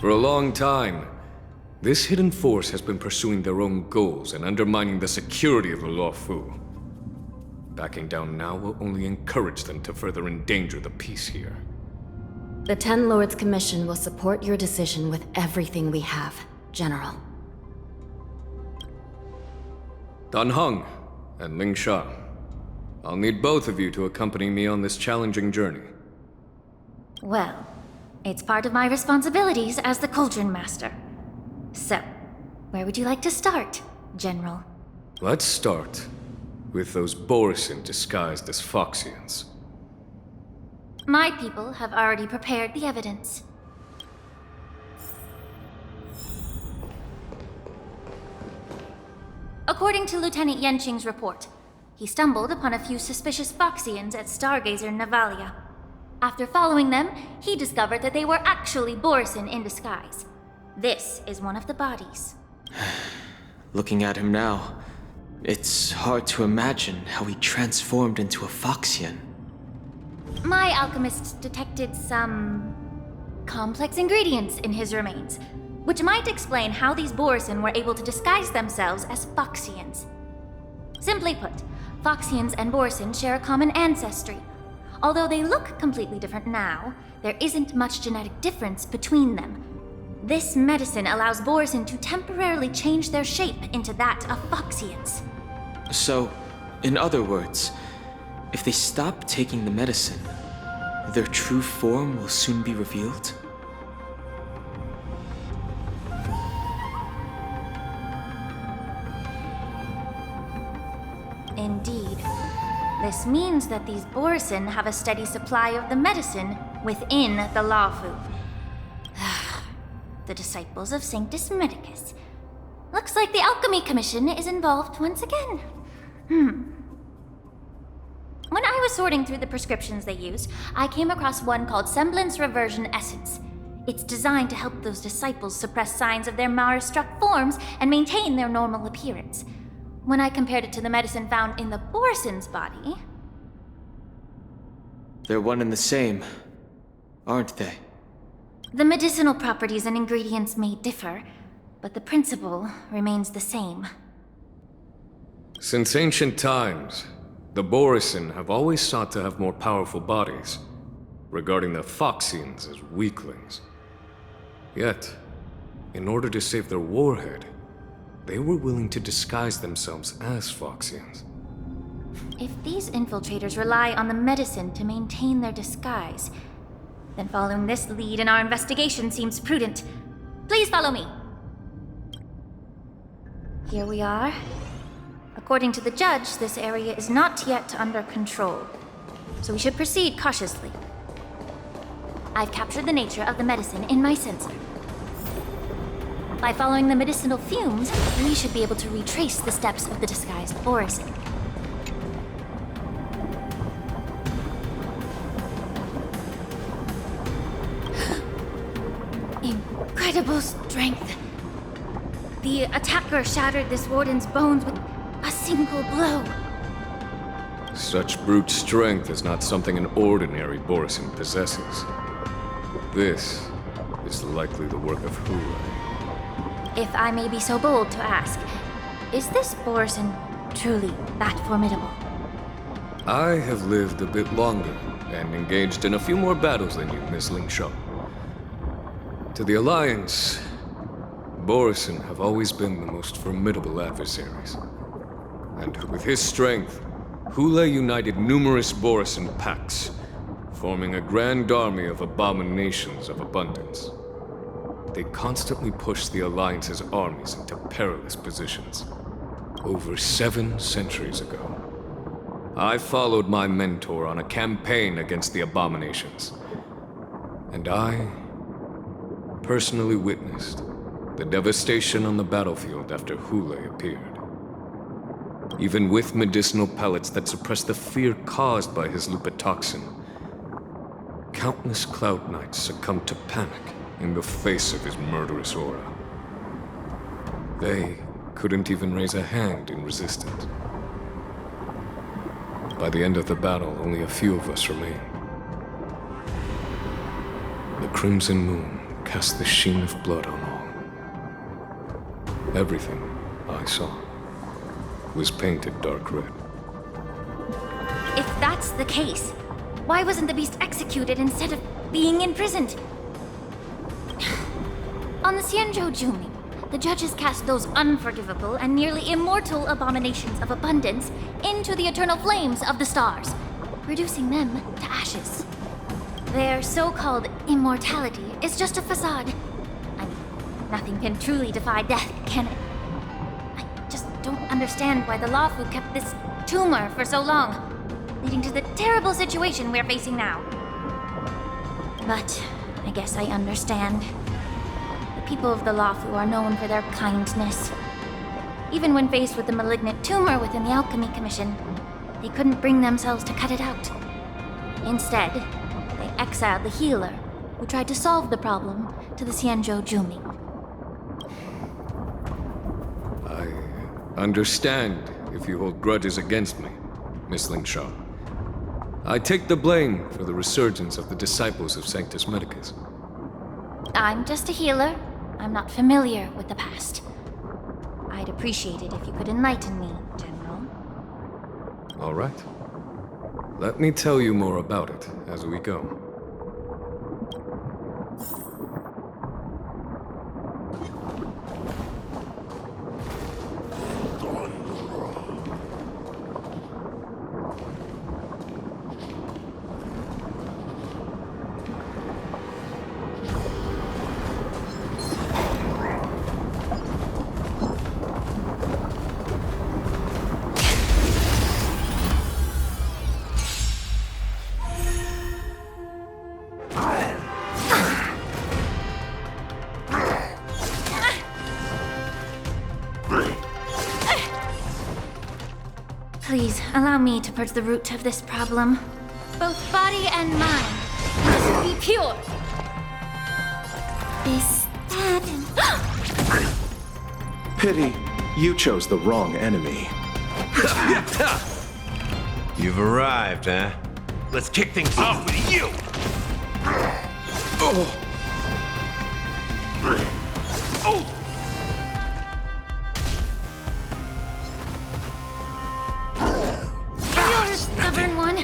For a long time, this hidden force has been pursuing their own goals and undermining the security of the Luofu. Backing down now will only encourage them to further endanger the peace here. The Ten Lords Commission will support your decision with everything we have, General. Dan Heng and Ling Sha, I'll need both of you to accompany me on this challenging journey. Well, it's part of my responsibilities as the Cauldron Master. So, where would you like to start, General? Let's start with those Borisin disguised as Foxians. My people have already prepared the evidence. According to Lieutenant Yenqing's report, he stumbled upon a few suspicious Foxians at Stargazer Navalia. After following them, he discovered that they were actually Borisin in disguise. This is one of the bodies. Looking at him now, it's hard to imagine how he transformed into a Foxian. My alchemists detected some complex ingredients in his remains, which might explain how these Borisin were able to disguise themselves as Foxians. Simply put, Foxians and Borisin share a common ancestry. Although they look completely different now, there isn't much genetic difference between them. This medicine allows Borisin to temporarily change their shape into that of Foxians. So, in other words, if they stop taking the medicine, their true form will soon be revealed? Indeed. This means that these Borisin have a steady supply of the medicine within the Luofu. The disciples of Sanctus Medicus. Looks like the Alchemy Commission is involved once again. When I was sorting through the prescriptions they used, I came across one called Semblance Reversion Essence. It's designed to help those disciples suppress signs of their Mara-struck forms and maintain their normal appearance. When I compared it to the medicine found in the Borisin's body... They're one and the same, aren't they? The medicinal properties and ingredients may differ, but the principle remains the same. Since ancient times, the Borisin have always sought to have more powerful bodies, regarding the Foxians as weaklings. Yet, in order to save their warhead, they were willing to disguise themselves as Foxians. If these infiltrators rely on the medicine to maintain their disguise, then following this lead in our investigation seems prudent. Please follow me. Here we are. According to the judge, this area is not yet under control, so we should proceed cautiously. I've captured the nature of the medicine in my sensor. By following the medicinal fumes, we should be able to retrace the steps of the disguised Borisin. Incredible strength. The attacker shattered this warden's bones with a single blow. Such brute strength is not something an ordinary Borisin possesses. This is likely the work of Hura. If I may be so bold to ask, is this Borisin truly that formidable? I have lived a bit longer and engaged in a few more battles than you, Miss Ling Sha. To the Alliance, Borisin have always been the most formidable adversaries. And with his strength, Hule united numerous Borisin pacts, forming a grand army of abominations of abundance. They constantly pushed the Alliance's armies into perilous positions. Over 7 centuries ago, I followed my mentor on a campaign against the abominations. And I personally witnessed the devastation on the battlefield after Hule appeared. Even with medicinal pellets that suppressed the fear caused by his lupitoxin, countless Cloud Knights succumbed to panic in the face of his murderous aura. They couldn't even raise a hand in resistance. By the end of the battle, only a few of us remained. The Crimson Moon cast the sheen of blood on all. Everything I saw was painted dark red. If that's the case, why wasn't the beast executed instead of being imprisoned? On the Xianzhou Jumi, the judges cast those unforgivable and nearly immortal abominations of abundance into the eternal flames of the stars, reducing them to ashes. Their so-called immortality is just a facade. I mean, nothing can truly defy death, can it? I just don't understand why the Luofu kept this tumor for so long, leading to the terrible situation we're facing now. But I guess I understand. The people of the Luofu are known for their kindness. Even when faced with the malignant tumor within the Alchemy Commission, they couldn't bring themselves to cut it out. Instead, they exiled the healer, who tried to solve the problem, to the Xianzhou Jumi. I understand if you hold grudges against me, Miss Lingshaw. I take the blame for the resurgence of the disciples of Sanctus Medicus. I'm just a healer. I'm not familiar with the past. I'd appreciate it if you could enlighten me, General. All right. Let me tell you more about it as we go. Please, allow me to purge the root of this problem. Both body and mind must be pure. Is that... Pity, you chose the wrong enemy. You've arrived, huh? Let's kick things off with you! Oh! You're a stubborn one.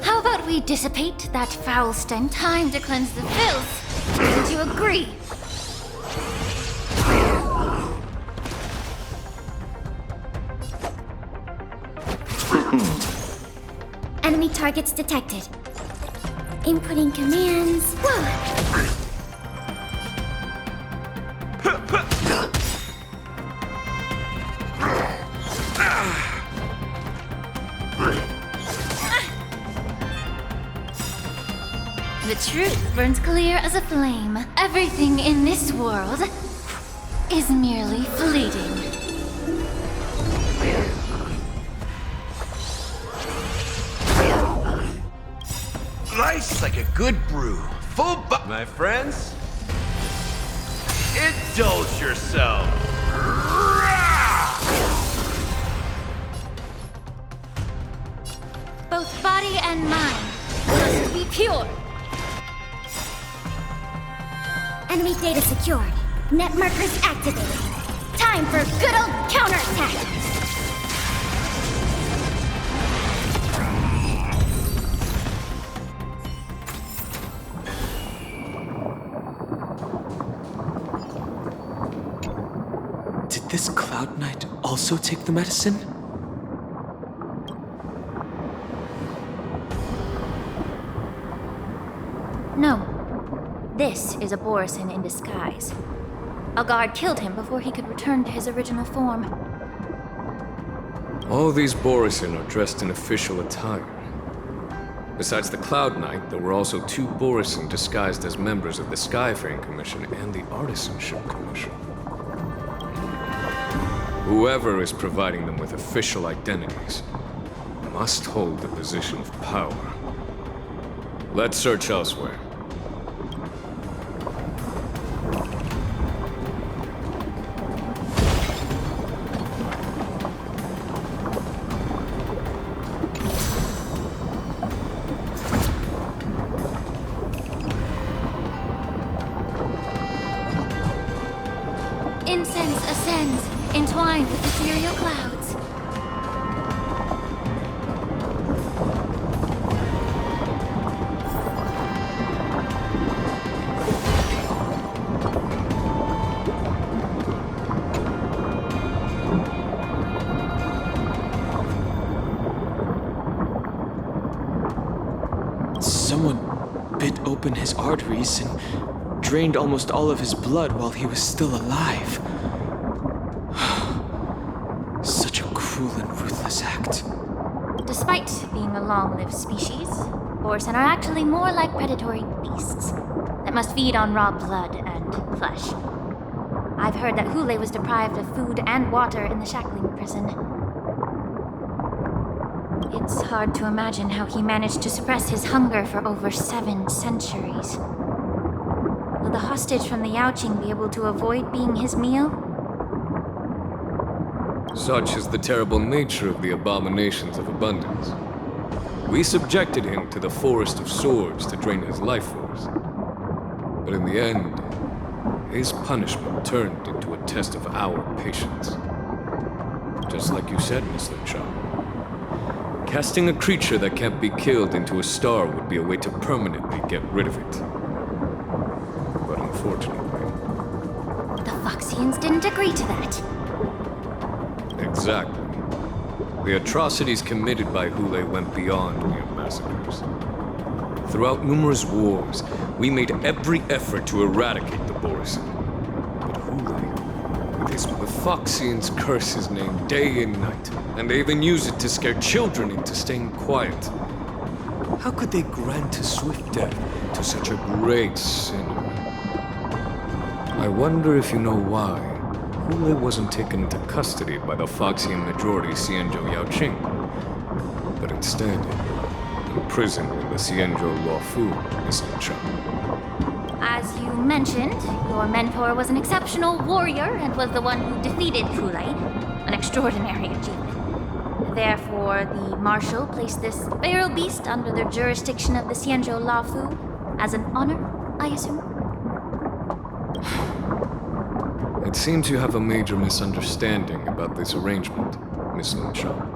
How about we dissipate that foul stench? Time to cleanse the filth. Don't you agree? Enemy targets detected. Inputting commands. Whoa! The truth burns clear as a flame. Everything in this world is merely fleeting. Nice like a good brew. Full my friends. Indulge yourself. Both body and mind must be pure. Enemy data secured. Net markers activated. Time for a good old counterattack. Did this Cloud Knight also take the medicine? No. This is a Borisin in disguise. A guard killed him before he could return to his original form. All these Borisin are dressed in official attire. Besides the Cloud Knight, there were also two Borisin disguised as members of the Skyfaring Commission and the Artisanship Commission. Whoever is providing them with official identities must hold the position of power. Let's search elsewhere. entwined with ethereal clouds. Someone bit open his arteries and drained almost all of his blood while he was still alive. Such a cruel and ruthless act. Despite being a long-lived species, Borson are actually more like predatory beasts that must feed on raw blood and flesh. I've heard that Hule was deprived of food and water in the shackling prison. It's hard to imagine how he managed to suppress his hunger for over 7 centuries. Will the hostage from the Yaoqing be able to avoid being his meal? Such is the terrible nature of the abominations of abundance. We subjected him to the forest of swords to drain his life force. But in the end, his punishment turned into a test of our patience. Just like you said, Miss Linshaw. Casting a creature that can't be killed into a star would be a way to permanently get rid of it. But unfortunately... The Foxians didn't agree to that. Exactly. The atrocities committed by Hule went beyond mere massacres. Throughout numerous wars, we made every effort to eradicate the Borison. But Hule, with his Foxians, curse his name day and night, and they even use it to scare children into staying quiet. How could they grant a swift death to such a great sinner? I wonder if you know why Hule wasn't taken into custody by the Foxian majority Xianzhou Yaoqing, but instead imprisoned in the Xianzhou Luofu, Miss Linshaw. As you mentioned, your mentor was an exceptional warrior and was the one who defeated Hule, an extraordinary achievement. Therefore, the Marshal placed this feral beast under the jurisdiction of the Xianzhou Luofu as an honor, I assume? It seems you have a major misunderstanding about this arrangement, Miss Linshaw.